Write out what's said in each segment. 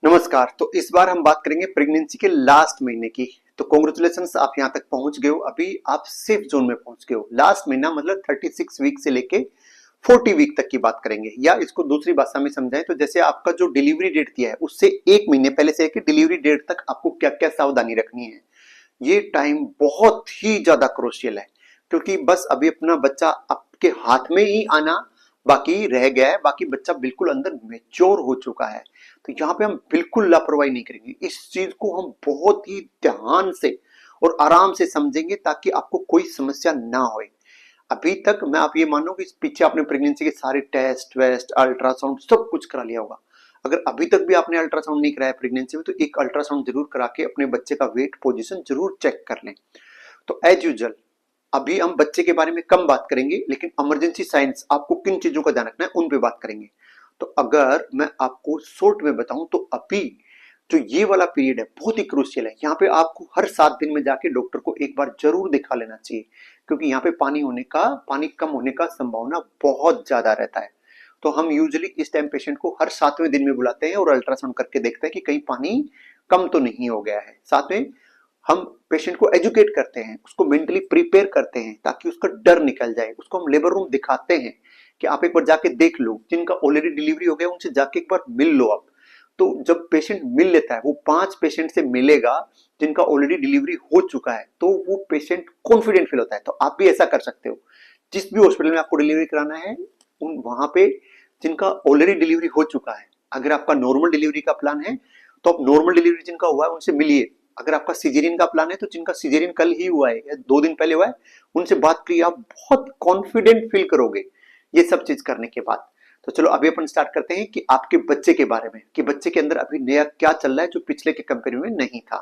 नमस्कार। तो इस बार हम बात करेंगे प्रेगनेंसी के लास्ट महीने की। तो कॉन्ग्रेचुलेशंस, आप यहाँ तक पहुंच गए हो। अभी आप सेफ जोन में पहुंच गए हो। लास्ट महीना मतलब 36 वीक से लेके 40 वीक तक की बात करेंगे, या इसको दूसरी भाषा में समझाएं तो जैसे आपका जो डिलीवरी डेट दिया है उससे एक महीने पहले से लेकर डिलीवरी डेट तक आपको क्या क्या सावधानी रखनी है। ये टाइम बहुत ही ज्यादा क्रूशियल है, क्योंकि बस अभी अपना बच्चा आपके हाथ में ही आना बाकी रह गया है। बाकी बच्चा बिल्कुल अंदर मेच्योर हो चुका है। तो यहाँ पे हम बिल्कुल लापरवाही नहीं करेंगे। इस चीज को हम बहुत ही ध्यान से और आराम से समझेंगे ताकि आपको कोई समस्या ना हो। अभी तक मैं आप ये मानो कि पीछे आपने प्रेगनेंसी के सारे टेस्ट वेस्ट अल्ट्रासाउंड सब कुछ करा लिया होगा। अगर अभी तक भी आपने अल्ट्रासाउंड नहीं कराया प्रेगनेंसी में, तो एक अल्ट्रासाउंड जरूर करा के अपने बच्चे का वेट पोजीशन जरूर चेक कर लें। तो एज यूजुअल अभी हम बच्चे के बारे में कम बात करेंगे, लेकिन इमरजेंसी साइंस आपको किन चीजों का ध्यान रखना है उन पे बात करेंगे। तो अगर मैं आपको शॉर्ट में बताऊं तो अभी जो ये वाला पीरियड है बहुत ही क्रूशियल है। यहाँ पे आपको हर 7 दिन में जाके डॉक्टर को एक बार जरूर दिखा लेना चाहिए, क्योंकि यहाँ पे पानी कम होने का संभावना बहुत ज्यादा रहता है। तो हम यूजुअली इस टाइम पेशेंट को हर 7वें दिन में बुलाते हैं और अल्ट्रासाउंड करके देखते हैं कि कहीं पानी कम तो नहीं हो गया है। साथ में हम पेशेंट को एजुकेट करते हैं, उसको मेंटली प्रिपेयर करते हैं ताकि उसका डर निकल जाए। उसको हम लेबर रूम दिखाते हैं कि आप एक बार जाके देख लो, जिनका ऑलरेडी डिलीवरी हो गया उनसे जाके एक बार मिल लो आप। तो जब पेशेंट मिल लेता है, वो 5 पेशेंट से मिलेगा जिनका ऑलरेडी डिलीवरी हो चुका है, तो वो पेशेंट कॉन्फिडेंट फील होता है। तो आप भी ऐसा कर सकते हो। जिस भी हॉस्पिटल में आपको डिलीवरी कराना है उन वहां पे जिनका ऑलरेडी डिलीवरी हो चुका है, अगर आपका नॉर्मल डिलीवरी का प्लान है तो आप नॉर्मल डिलीवरी जिनका हुआ है उनसे मिलिए। अगर आपका सिजेरियन का प्लान है तो जिनका सिजेरियन कल ही हुआ है या 2 दिन पहले हुआ है उनसे बात करिए। आप बहुत कॉन्फिडेंट फील करोगे ये सब चीज करने के बाद। तो चलो अभी अपन स्टार्ट करते हैं कि आपके बच्चे के बारे में, कि बच्चे के अंदर अभी नया क्या चल रहा है जो पिछले के कंपेयर में नहीं था।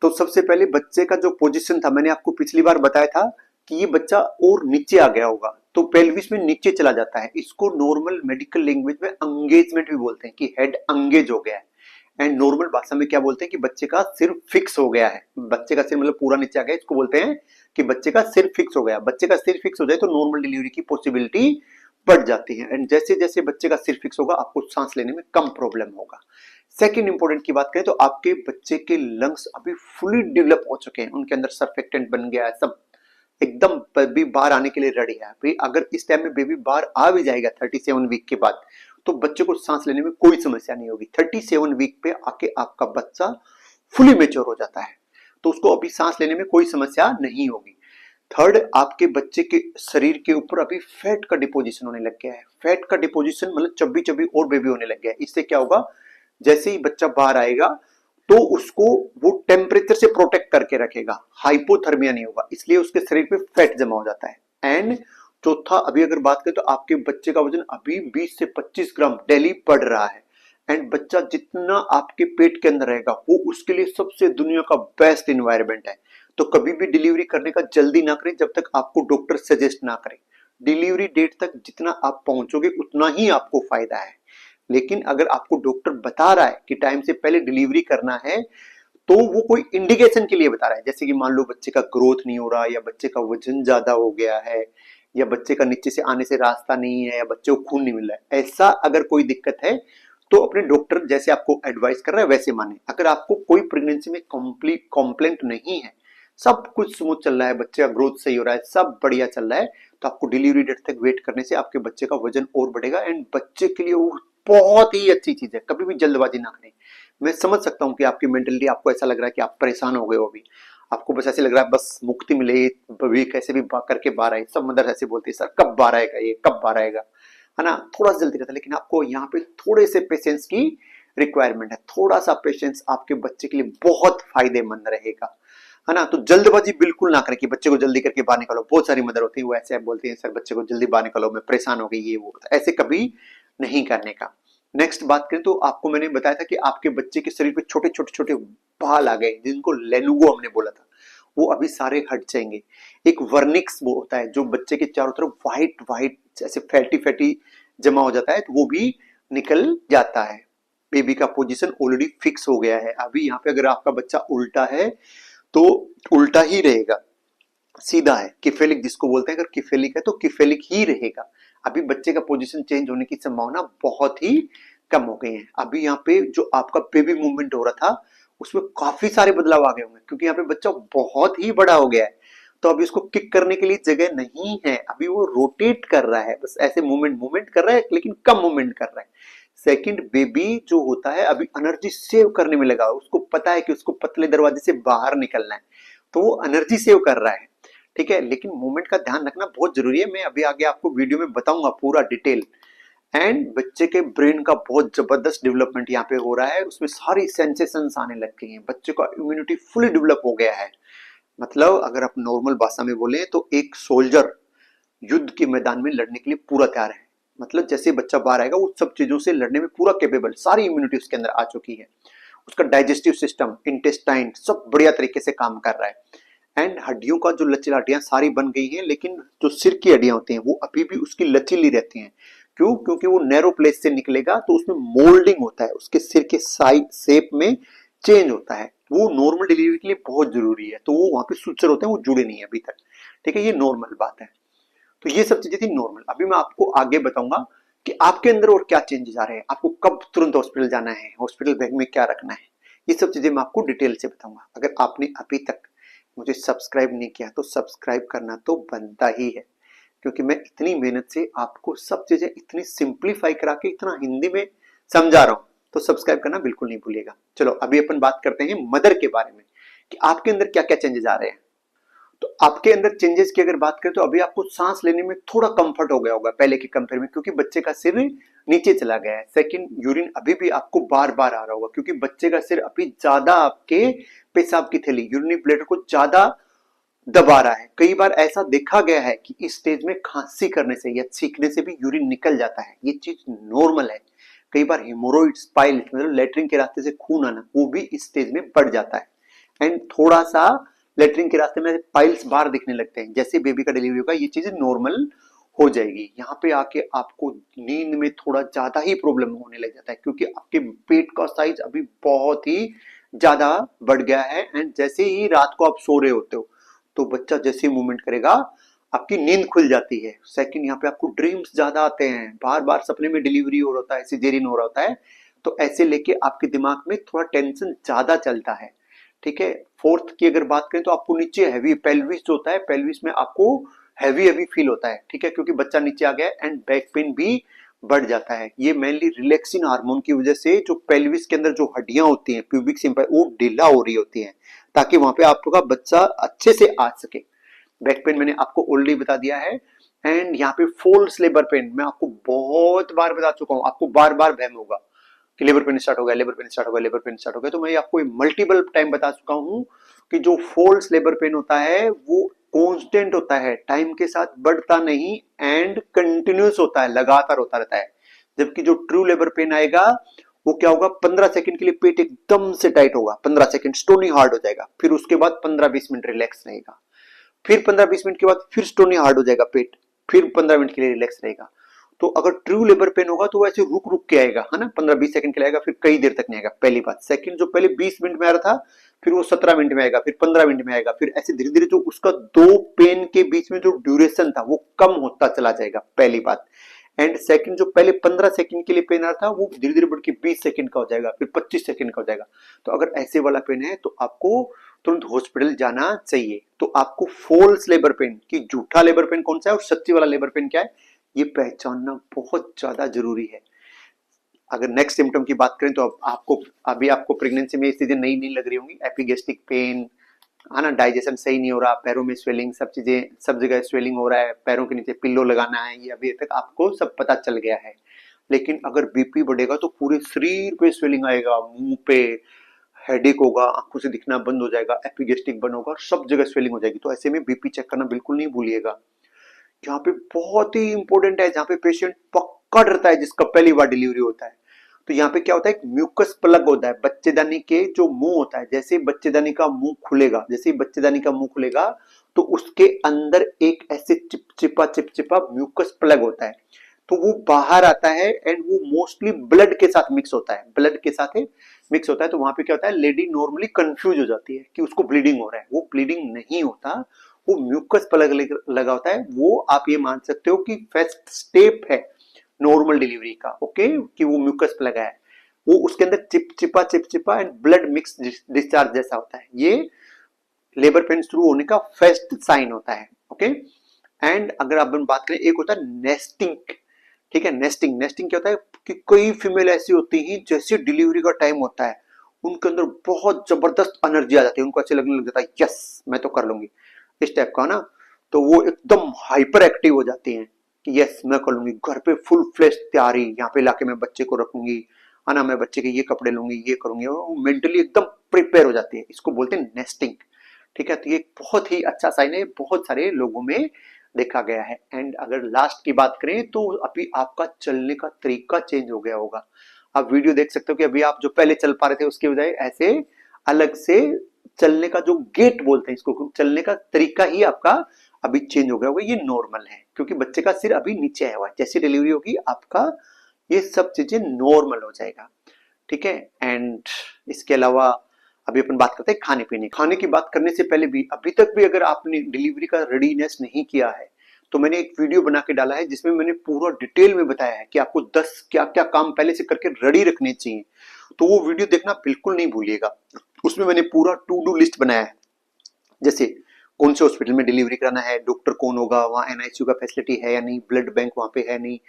तो सबसे पहले बच्चे का जो पोजीशन था, मैंने आपको पिछली बार बताया था कि ये बच्चा और नीचे आ गया होगा, तो पेल्विस में नीचे चला जाता है। इसको नॉर्मल मेडिकल लैंग्वेज में एंगेजमेंट भी बोलते हैं कि हेड एंगेज हो गया है। एंड नॉर्मल भाषा में क्या बोलते हैं कि बच्चे का सिर फिक्स हो गया है। बच्चे का सिर मतलब पूरा नीचे आ गया, इसको बोलते हैं कि बच्चे का सिर फिक्स हो गया। बच्चे का सिर फिक्स हो जाए तो नॉर्मल डिलीवरी की पॉसिबिलिटी बढ़ जाती है। एंड जैसे जैसे बच्चे का सिर फिक्स होगा आपको सांस लेने में कम प्रॉब्लम होगा। सेकेंड इंपॉर्टेंट की बात करें तो आपके बच्चे के लंग्स अभी फुली डेवलप हो चुके हैं, उनके अंदर सर्फेक्टेंट बन गया है, सब एकदम बेबी बाहर आने के लिए रेडी है। भाई अगर इस टाइम में बेबी बाहर आ भी जाएगा 37 वीक के बाद, तो बच्चे को सांस लेने में कोई समस्या नहीं होगी। 37 वीक पे आके आपका बच्चा फुली मेच्योर हो जाता है, तो उसको अभी सांस लेने में कोई समस्या नहीं होगी। थर्ड, आपके बच्चे के शरीर के ऊपर अभी फैट का डिपोजिशन होने लग गया है। फैट का डिपोजिशन मतलब चब्बी चब्बी और बेबी होने लग गया है। इससे क्या होगा, जैसे ही बच्चा बाहर आएगा तो उसको वो टेम्परेचर से प्रोटेक्ट करके रखेगा, हाइपोथर्मिया नहीं होगा, इसलिए उसके शरीर पे फैट जमा हो जाता है। एंड चौथा, अभी अगर बात करें तो आपके बच्चे का वजन अभी 20 से 25 ग्राम डेली बढ़ रहा है। एंड बच्चा जितना आपके पेट के अंदर रहेगा वो उसके लिए सबसे दुनिया का बेस्ट इन्वायरमेंट है। तो कभी भी डिलीवरी करने का जल्दी ना करें जब तक आपको डॉक्टर सजेस्ट ना करे। डिलीवरी डेट तक जितना आप पहुंचोगे उतना ही आपको फायदा है। लेकिन अगर आपको डॉक्टर बता रहा है कि टाइम से पहले डिलीवरी करना है, तो वो कोई इंडिकेशन के लिए बता रहा है। जैसे कि मान लो बच्चे का ग्रोथ नहीं हो रहा, या बच्चे का वजन ज्यादा हो गया है, या बच्चे का नीचे से आने से रास्ता नहीं है, या बच्चे को खून नहीं मिल रहा है, ऐसा अगर कोई दिक्कत है तो अपने डॉक्टर जैसे आपको एडवाइस कर रहा है वैसे माने। अगर आपको कोई प्रेगनेंसी में कंप्लीट कॉम्प्लेंट नहीं है, सब कुछ स्मूथ चल रहा है, बच्चे का ग्रोथ सही हो रहा है, सब बढ़िया चल रहा है, तो आपको डिलीवरी डेट तक वेट करने से आपके बच्चे का वजन और बढ़ेगा। एंड बच्चे के लिए वो बहुत ही अच्छी चीज है। कभी भी जल्दबाजी ना करें। मैं समझ सकता हूँ कि आपकी मेंटलिटी, आपको ऐसा लग रहा है कि आप परेशान हो गए हो अभी, आपको बस ऐसे लग रहा है बस मुक्ति मिले, वे कैसे भी करके बाहर आए। सब मदर ऐसे बोलती है सर कब बाहर आएगा, ये कब बाहर आएगा, है ना। थोड़ा सा जल्दी रहता है, लेकिन आपको यहाँ पे थोड़े से पेशेंस की रिक्वायरमेंट है। थोड़ा सा पेशेंस आपके बच्चे के लिए बहुत फायदेमंद रहेगा, है ना। तो जल्दबाजी बिल्कुल ना करें कि बच्चे को जल्दी करके बाहर निकालो। बहुत सारी मदर होती है वो ऐसे बोलती है सर बच्चे को जल्दी बाहर निकालो, मैं परेशान हो गई, ये वो। ऐसे कभी नहीं करने का। नेक्स्ट बात करें तो आपको मैंने बताया था कि आपके बच्चे के शरीर पे छोटे छोटे छोटे बाल आ गए, जिनको लेनुगो हमने बोला था, वो अभी सारे हट जाएंगे। एक वर्निक्स वो होता है जो बच्चे के चारों तरफ व्हाइट व्हाइट ऐसे फैटी फैटी जमा हो जाता है, तो वो भी निकल जाता है। बेबी का पोजीशन ऑलरेडी फिक्स हो गया है। अभी यहाँ पे अगर आपका बच्चा उल्टा है तो उल्टा ही रहेगा, सीधा है, किफेलिक जिसको बोलते हैं। अगर किफेलिक है तो किफेलिक ही रहेगा। अभी बच्चे का पोजीशन चेंज होने की संभावना बहुत ही कम हो गई हैं। अभी यहाँ पे जो आपका बेबी मूवमेंट हो रहा था उसमें काफी सारे बदलाव आ गए होंगे, क्योंकि यहाँ पे बच्चा बहुत ही बड़ा हो गया है। तो अभी उसको किक करने के लिए जगह नहीं है, अभी वो रोटेट कर रहा है, बस ऐसे मूवमेंट मूवमेंट कर रहा है, लेकिन कम मूवमेंट कर रहा है। सेकंड, बेबी जो होता है अभी एनर्जी सेव करने में लगा, उसको पता है कि उसको पतले दरवाजे से बाहर निकलना है, तो वो एनर्जी सेव कर रहा है। ठीक है, लेकिन मूवमेंट का ध्यान रखना बहुत जरूरी है। मैं अभी आगे आपको वीडियो में बताऊंगा पूरा डिटेल। एंड बच्चे के ब्रेन का बहुत जबरदस्त डेवलपमेंट यहाँ पे हो रहा है, उसमें सारी सेंसेशंस आने लग गई हैं, बच्चे का इम्यूनिटी फुली डेवलप हो गया है। मतलब अगर आप नॉर्मल भाषा में बोले तो एक सोल्जर युद्ध के मैदान में लड़ने के लिए पूरा तैयार है। मतलब जैसे बच्चा बाहर आएगा वो सब चीजों से लड़ने में पूरा कैपेबल, सारी इम्यूनिटी उसके अंदर आ चुकी है। उसका डाइजेस्टिव सिस्टम, इंटेस्टाइन सब बढ़िया तरीके से काम कर रहा है। एंड हड्डियों का जो लचीला हड्डियां सारी बन गई हैं, लेकिन जो सिर की हड्डियां होती हैं वो अभी भी उसकी लचीली रहती हैं। क्यों? क्योंकि वो नैरो प्लेस से निकलेगा तो उसमें मोल्डिंग होता है, उसके सिर के साइज शेप में चेंज होता है, वो नॉर्मल डिलीवरी के लिए बहुत जरूरी है। तो वो वहां पे सुचर होते हैं, वो जुड़े नहीं है अभी तक। ठीक है, ये नॉर्मल बात है। तो ये सब चीजें थी नॉर्मल। अभी मैं आपको आगे बताऊंगा कि आपके अंदर और क्या चेंजेस आ रहे हैं, आपको कब तुरंत हॉस्पिटल जाना है, हॉस्पिटल बैग में क्या रखना है, ये सब चीजें मैं आपको डिटेल से बताऊंगा। अगर आपने अभी तक मुझे सब्सक्राइब नहीं किया तो सब्सक्राइब करना तो बनता ही है, क्योंकि मैं इतनी मेहनत से आपको सब चीजें इतनी सिंप्लीफाई करा के इतना हिंदी में समझा रहा हूं, तो सब्सक्राइब करना बिल्कुल नहीं भूलिएगा। चलो अभी अपन बात करते हैं मदर के बारे में, कि आपके अंदर क्या क्या चेंजेस आ रहे हैं। तो आपके अंदर चेंजेस की अगर बात करें तो अभी आपको सांस लेने में थोड़ा कंफर्ट हो गया होगा पहले के कंपेयर में, क्योंकि बच्चे का सिर नीचे चला गया है। सेकंड, यूरिन अभी भी आपको बार बार आ रहा होगा, क्योंकि बच्चे का सिर अभी ज्यादा आपके पेशाब की थैली यूरिनरी ब्लैडर को ज्यादा दबा रहा है। कई बार ऐसा देखा गया है कि इस स्टेज में खांसी करने से या छींकने से भी यूरिन निकल जाता है, ये चीज नॉर्मल है। कई बार हेमोरॉइड्स, पाइल्स मतलब लेटरिन के रास्ते से खून आना, वो भी इस स्टेज में बढ़ जाता है। एंड थोड़ा सा लेटरिन के रास्ते में पाइल्स बाहर दिखने लगते हैं, जैसे बेबी का डिलीवरी होगा ये चीजें नॉर्मल हो जाएगी। यहाँ पे आके आपको नींद में थोड़ा ज्यादा ही प्रॉब्लम होने लग जाता है, क्योंकि आपके पेट का साइज अभी बहुत ही ज्यादा बढ़ गया है। एंड जैसे ही रात को आप सो रहे होते हो तो बच्चा जैसे ही मूवमेंट करेगा आपकी नींद खुल जाती है। सेकंड, यहाँ पे आपको ड्रीम्स ज्यादा आते हैं, बार बार सपने में डिलीवरी हो रहा होता है, सिजेरियन हो रहा होता है, तो ऐसे लेके आपके दिमाग में थोड़ा टेंशन ज्यादा चलता है। ठीक है, फोर्थ की अगर बात करें तो आपको नीचे हैवी पेल्विस जो होता है, पेल्विस में आपको हैवी हैवी फील होता है। ठीक है, क्योंकि बच्चा नीचे आ गया है। एंड बैक पेन भी बढ़ जाता है, ये मेनली रिलैक्सिन हार्मोन की वजह से जो पेल्विस के अंदर जो हड्डियां होती हैं प्यूबिक सिंपल वो ढीला हो रही होती हैं, ताकि वहां पे आपका बच्चा अच्छे से आ सके। बैक पेन मैंने आपको ऑलरेडी बता दिया है। एंड यहाँ पे फॉल्स लेबर पेन मैं आपको बहुत बार बता चुका हूँ, आपको बार बार वहम होगा कि लेबर पेन स्टार्ट हो गया, लेबर पेन स्टार्ट हो गया, लेबर पेन स्टार्ट हो गया। तो मैं आपको मल्टीपल टाइम बता चुका हूं कि जो फॉल्स लेबर पेन होता है वो कांस्टेंट होता है, टाइम के साथ बढ़ता नहीं, एंड कंटिन्यूस होता है, लगातार होता रहता है। जबकि जो ट्रू लेबर पेन आएगा वो क्या होगा, 15 सेकंड के लिए पेट एकदम से टाइट होगा, 15 सेकंड स्टोनी हार्ड हो जाएगा, फिर उसके बाद 15-20 मिनट रिलैक्स रहेगा, फिर 15-20 मिनट के बाद फिर स्टोनी हार्ड हो जाएगा पेट, फिर 15 मिनट के लिए रिलैक्स रहेगा। तो अगर ट्रू लेबर पेन होगा तो वो ऐसे रुक रुक के आएगा, है ना, 15-20 सेकंड के लिए आएगा, फिर कई देर तक नहीं आएगा। पहली बात। सेकंड, जो पहले 20 मिनट में आ रहा था फिर वो 17 मिनट में आएगा, फिर 15 मिनट में आएगा, फिर ऐसे धीरे धीरे जो उसका दो पेन के बीच में जो ड्यूरेशन था वो कम होता चला जाएगा, पहली बात। एंड सेकंड, जो पहले 15 सेकंड के लिए पेन आ रहा था वो धीरे धीरे बढ़ के 20 सेकंड का हो जाएगा, फिर 25 सेकंड का हो जाएगा। तो अगर ऐसे वाला पेन है तो आपको तुरंत हॉस्पिटल जाना चाहिए। तो आपको फॉल्स लेबर पेन की झूठा लेबर पेन कौन सा है और सच्ची वाला लेबर पेन क्या है, ये पहचानना बहुत ज्यादा जरूरी है। अगर नेक्स्ट सिम्टम की बात करें तो आपको अभी आपको प्रेगनेंसी में ये चीजें नई नहीं लग रही होंगी, एपिगेस्टिक पेन, है ना, डाइजेशन सही नहीं हो रहा, पैरों में स्वेलिंग, सब चीजें सब जगह स्वेलिंग हो रहा है, पैरों के नीचे पिल्लो लगाना है, ये अभी तक आपको सब पता चल गया है। लेकिन अगर बीपी बढ़ेगा तो पूरे शरीर पे स्वेलिंग आएगा, मुंह पे हेडेक होगा, आंखों से दिखना बंद हो जाएगा, एपिगेस्टिक बन होगा, सब जगह स्वेलिंग हो जाएगी। तो ऐसे में बीपी चेक करना बिल्कुल नहीं भूलिएगा। यहाँ पे बहुत ही इंपॉर्टेंट है, जहाँ पे पेशेंट पक्का डरता है जिसका पहली बार डिलीवरी होता है। तो यहाँ पे क्या होता है, एक म्यूकस प्लग होता है बच्चेदानी के जो मुंह होता है, जैसे बच्चेदानी का मुंह खुलेगा, जैसे बच्चेदानी का मुंह खुलेगा तो उसके अंदर एक ऐसे चिपचिपा म्यूकस प्लग होता है, तो वो बाहर आता है। एंड वो मोस्टली ब्लड के साथ मिक्स होता है, ब्लड के साथ मिक्स होता है। तो वहां पे क्या होता है, लेडी नॉर्मली कंफ्यूज हो जाती है कि उसको ब्लीडिंग हो रहा है, वो ब्लीडिंग नहीं होता, वो म्यूकस प्लग लगा होता है। वो आप ये मान सकते हो कि फर्स्ट स्टेप है नॉर्मल डिलीवरी का, ओके, कि वो म्यूकस प्लग है, वो उसके अंदर चिपचिपा एंड ब्लड मिक्स डिस्चार्ज जैसा होता है, ये लेबर पेन शुरू होने का फर्स्ट साइन होता है, ओके। एंड अगर आप बात करें, एक होता है नेस्टिंग, ठीक है, नेस्टिंग, नेस्टिंग क्या होता है कि कई फीमेल ऐसी होती हैं जैसे डिलीवरी का टाइम होता है उनके अंदर बहुत जबरदस्त एनर्जी आ जाती है, उनको अच्छे लगने लग जाता है, यस मैं तो कर लूंगी, इस टाइप का ना, तो वो एकदम हाइपर एक्टिव हो जाती हैं कि यस मैं कर लूंगी, घर पे फुल फ्लेश तैयारी, यहाँ पे लाके मैं बच्चे को रखूंगी, है ना, मैं बच्चे के ये कपड़े लूंगी, ये करूंगी, वो मेंटली एकदम प्रिपेयर हो जाती है, इसको बोलते हैं नेस्टिंग, ठीक है। तो ये बहुत ही अच्छा साइन है, बहुत सारे लोगों में देखा गया है। एंड अगर लास्ट की बात करें तो अभी आपका चलने का तरीका चेंज हो गया होगा, आप वीडियो देख सकते हो कि अभी आप जो पहले चल पा रहे थे उसके बजाय ऐसे अलग से चलने का जो गेट बोलते हैं इसको, चलने का तरीका ही आपका अभी चेंज हो गया होगा, ये नॉर्मल है क्योंकि बच्चे का सिर अभी नीचे आया हुआ है, जैसी डिलीवरी होगी आपका ये सब चीजें नॉर्मल हो जाएगा, ठीक है। एंड इसके अलावा अभी अपन बात करते हैं खाने पीने, खाने की बात करने से पहले भी अभी तक भी अगर आपने डिलीवरी का रेडीनेस नहीं किया है तो मैंने एक वीडियो बना के डाला है जिसमें मैंने पूरा डिटेल में बताया है कि आपको 10 क्या क्या काम पहले से करके रेडी रखने चाहिए, तो वो वीडियो देखना बिल्कुल नहीं भूलिएगा, उसमें मैंने पूरा टू डू लिस्ट बनाया है, जैसे कौन से हॉस्पिटल में डिलीवरी कराना है, डॉक्टर कौन होगा, वहाँ एनआईसीयू का फैसिलिटी है या नहीं, ब्लड बैंक वहाँ पे है नहीं,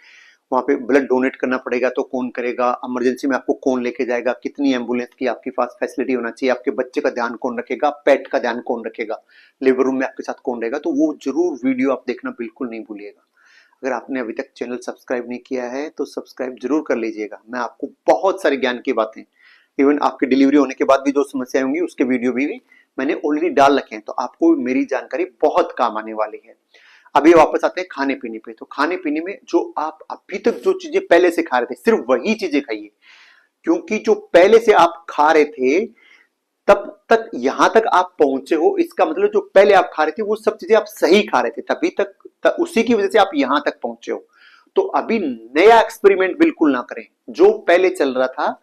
वहाँ पे ब्लड डोनेट करना पड़ेगा तो कौन करेगा, इमरजेंसी में आपको कौन लेके जाएगा, कितनी एम्बुलेंस की आपके पास फैसिलिटी होना चाहिए, आपके बच्चे का ध्यान कौन रखेगा, पेट का ध्यान कौन रखेगा, लेबर रूम में आपके साथ कौन रहेगा, तो वो जरूर वीडियो आप देखना बिल्कुल नहीं भूलिएगा। अगर आपने अभी तक चैनल सब्सक्राइब नहीं किया है तो सब्सक्राइब जरूर कर लीजिएगा, मैं आपको बहुत सारे ज्ञान की बातें, इवन आपकी डिलीवरी होने के बाद भी जो समस्याएं होंगी उसके वीडियो भी मैंने ऑलरेडी डाल रखे हैं, तो आपको मेरी जानकारी बहुत काम आने वाली है। अभी वापस आते हैं खाने पीने पे, तो खाने पीने में जो आप अभी तक जो चीजें पहले से खा रहे थे सिर्फ वही चीजें खाइए, क्योंकि जो पहले से आप खा रहे थे तब तक यहां तक आप पहुंचे हो, इसका मतलब जो पहले आप खा रहे थे वो सब चीजें आप सही खा रहे थे तभी तक उसी की वजह से आप यहां तक पहुंचे हो, तो अभी नया एक्सपेरिमेंट बिल्कुल ना करें, जो पहले चल रहा था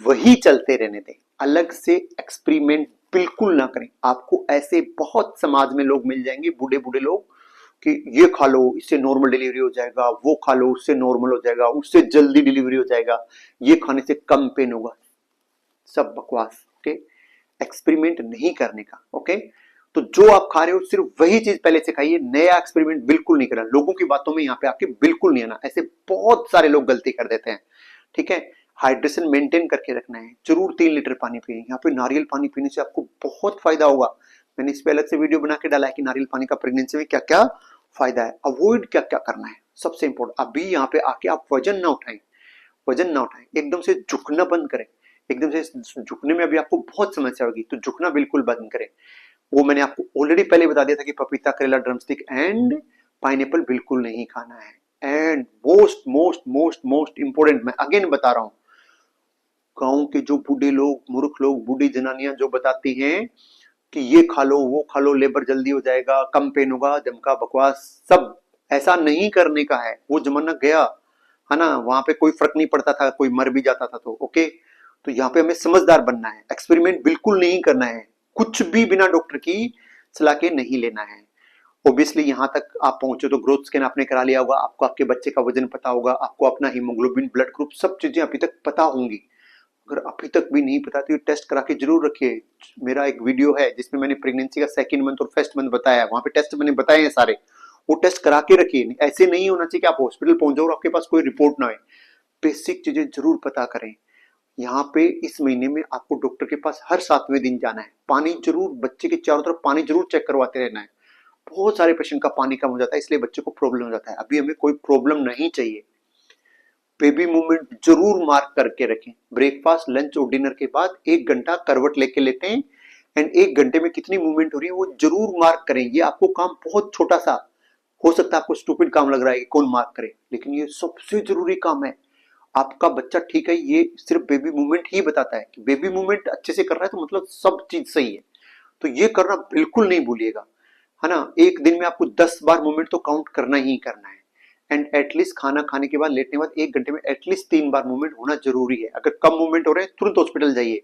वही चलते रहने दें, अलग से एक्सपेरिमेंट बिल्कुल ना करें। आपको ऐसे बहुत समाज में लोग मिल जाएंगे, बूढ़े बूढ़े लोग, कि ये खा लो इससे नॉर्मल डिलीवरी हो जाएगा, वो खा लो उससे नॉर्मल हो जाएगा, उससे जल्दी डिलीवरी हो जाएगा, ये खाने से कम पेन होगा, सब बकवास, ओके। एक्सपेरिमेंट नहीं करने का, ओके। तो जो आप खा रहे हो सिर्फ वही चीज पहले से खाइए, नया एक्सपेरिमेंट बिल्कुल नहीं करना, लोगों की बातों में यहाँ पे आके बिल्कुल नहीं आना, ऐसे बहुत सारे लोग गलती कर देते हैं, ठीक है। हाइड्रेशन मेंटेन करके रखना है, जरूर 3 लीटर पानी पिए, यहाँ पे नारियल पानी पीने से आपको बहुत फायदा होगा, मैंने इस पे अलग से वीडियो बना के डाला है कि नारियल पानी का प्रेगनेंसी में क्या क्या फायदा है, अवॉइड क्या क्या करना है, सबसे इंपॉर्टेंट अभी यहाँ पे आके आप वजन ना उठाएं, वजन ना उठाएं, एकदम से झुकना बंद करें, एकदम से झुकने में अभी आपको बहुत समस्या होगी, तो झुकना बिल्कुल बंद करें, वो मैंने आपको ऑलरेडी पहले बता दिया था कि पपीता, करेला, ड्रमस्टिक एंड पाइनएप्पल बिल्कुल नहीं खाना है। And most most most most important मैं अगेन बता रहा हूं, गांव के जो बूढ़े लोग, मूर्ख लोग, बूढ़ी जनानियां जो बताती हैं कि ये खा लो वो खा लो, लेबर जल्दी हो जाएगा, कम पेन होगा, जमका बकवास, सब ऐसा नहीं करने का है, वो जमाना गया है ना, वहां पे कोई फर्क नहीं पड़ता था, कोई मर भी जाता था, तो ओके। तो यहाँ पे हमें समझदार बनना है, एक्सपेरिमेंट बिल्कुल नहीं करना है, कुछ भी बिना डॉक्टर की सलाह के नहीं लेना है। ओब्वियसली यहाँ तक आप पहुंचे तो ग्रोथ स्कैन आपने करा लिया होगा, आपको आपके बच्चे का वजन पता होगा, आपको अपना हीमोग्लोबिन, ब्लड ग्रुप, सब चीजें अभी तक पता होंगी। अगर अभी तक भी नहीं पता तो ये टेस्ट करा के जरूर रखिए, मेरा एक वीडियो है जिसमें मैंने प्रेगनेंसी का सेकंड मंथ और फर्स्ट मंथ बताया है, वहां पे टेस्ट मैंने बताए हैं सारे, वो टेस्ट करा के रखिए, ऐसे नहीं होना चाहिए कि आप हॉस्पिटल पहुंच जाओ और आपके पास कोई रिपोर्ट ना आए, बेसिक चीजें जरूर पता करें। यहाँ पे इस महीने में आपको डॉक्टर के पास हर 7वें दिन जाना है, पानी जरूर, बच्चे के चारों तरफ पानी जरूर चेक करवाते रहना है, बहुत सारे पेशेंट का पानी कम हो जाता है इसलिए बच्चे को प्रॉब्लम हो जाता है, अभी हमें कोई प्रॉब्लम नहीं चाहिए। बेबी मूवमेंट जरूर मार्क करके रखें, ब्रेकफास्ट, लंच और डिनर के बाद 1 घंटा करवट लेके लेते हैं, एंड 1 घंटे में कितनी मूवमेंट हो रही है वो जरूर मार्क करें। ये आपको काम बहुत छोटा सा हो सकता है, आपको स्टूपिड काम लग रहा है कि कौन मार्क करे, लेकिन ये सबसे जरूरी काम है। आपका बच्चा ठीक है, ये सिर्फ बेबी मूवमेंट ही बताता है कि बेबी मूवमेंट अच्छे से कर रहा है तो मतलब सब चीज सही है, तो ये करना बिल्कुल नहीं भूलिएगा, है ना। एक दिन में आपको 10 बार मूवमेंट तो काउंट करना ही करना है, एंड एटलीस्ट खाना खाने के बाद, लेटने के बाद 1 घंटे में एटलीस्ट 3 बार मूवमेंट होना जरूरी है। अगर कम मूवमेंट हो रहे हैं तुरंत हॉस्पिटल जाइए।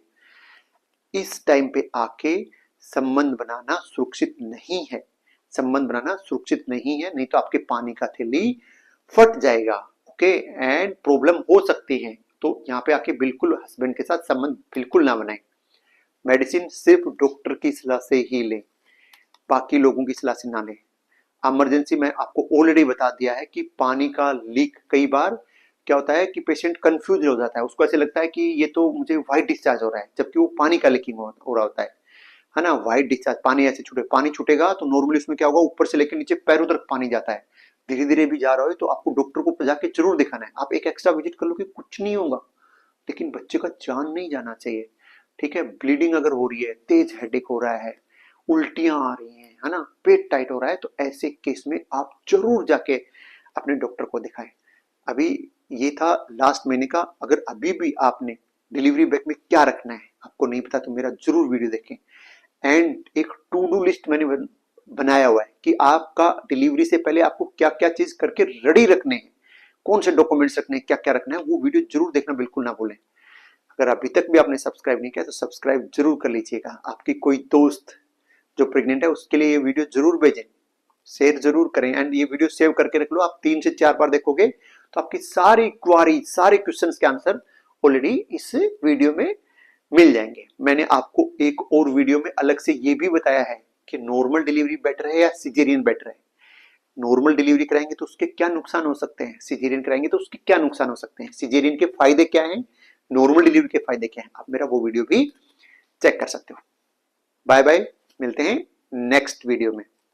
इस टाइम पे आके संबंध बनाना सुरक्षित नहीं है, संबंध बनाना सुरक्षित नहीं है, नहीं तो आपके पानी का थैली फट जाएगा, ओके, एंड प्रॉब्लम हो सकती है, तो यहाँ पे आके बिल्कुल हस्बैंड के साथ संबंध बिल्कुल ना बनाए। मेडिसिन सिर्फ डॉक्टर की सलाह से ही लें, बाकी लोगों की सलाह से ना लें। इमरजेंसी में आपको ऑलरेडी बता दिया है कि पानी का लीक कई बार क्या होता है कि पेशेंट कंफ्यूज हो जाता है, उसको ऐसे लगता है कि ये तो मुझे व्हाइट डिस्चार्ज हो रहा है, जबकि वो पानी का लीकिंग हो रहा होता है ना। व्हाइट डिस्चार्ज, पानी ऐसे छूटे, पानी छूटेगा तो नॉर्मली उसमें क्या होगा, ऊपर से लेकर नीचे पैरों तक पानी जाता है। धीरे धीरे भी जा रहा हो तो आपको डॉक्टर को जाके जरूर दिखाना है। आप एक एक्स्ट्रा विजिट कर लो कि कुछ नहीं होगा, लेकिन बच्चे का जान नहीं जाना चाहिए। ठीक है, ब्लीडिंग अगर हो रही है, तेज हेडेक हो रहा है, उल्टियां आ रही हैं, है ना, पेट टाइट हो रहा है, तो ऐसे केस में आप जरूर जाके अपने डॉक्टर को दिखाएं। अभी ये था लास्ट महीने का। अगर अभी भी आपने डिलीवरी बैग में क्या रखना है आपको नहीं पता, तो मेरा जरूर वीडियो देखें। एंड एक टू डू लिस्ट मैंने बनाया हुआ है कि आपका डिलीवरी से पहले आपको क्या क्या चीज करके रेडी रखने हैं, कौन से डॉक्यूमेंट्स रखने हैं, क्या क्या रखना है, वो वीडियो जरूर देखना बिल्कुल ना भूलें। अगर अभी तक भी आपने सब्सक्राइब नहीं किया तो सब्सक्राइब जरूर कर लीजिएगा। आपकी कोई दोस्त जो प्रेग्नेंट है उसके लिए ये वीडियो जरूर भेजें, शेयर जरूर करें, एंड ये वीडियो सेव करके रख लो। आप 3 से 4 बार देखोगे तो आपकी सारी क्वारी, सारे क्वेश्चंस के आंसर ऑलरेडी इस वीडियो में मिल जाएंगे। मैंने आपको एक और वीडियो में अलग से ये भी बताया है कि नॉर्मल डिलीवरी बेटर है या सिजेरियन बेटर है। नॉर्मल डिलीवरी कराएंगे तो उसके क्या नुकसान हो सकते हैं, सिजेरियन कराएंगे तो उसके क्या नुकसान हो सकते हैं, सिजेरियन के फायदे क्या हैं, नॉर्मल डिलीवरी के फायदे क्या हैं। आप मेरा वो वीडियो भी चेक कर सकते हो। बाय बाय, मिलते हैं नेक्स्ट वीडियो में।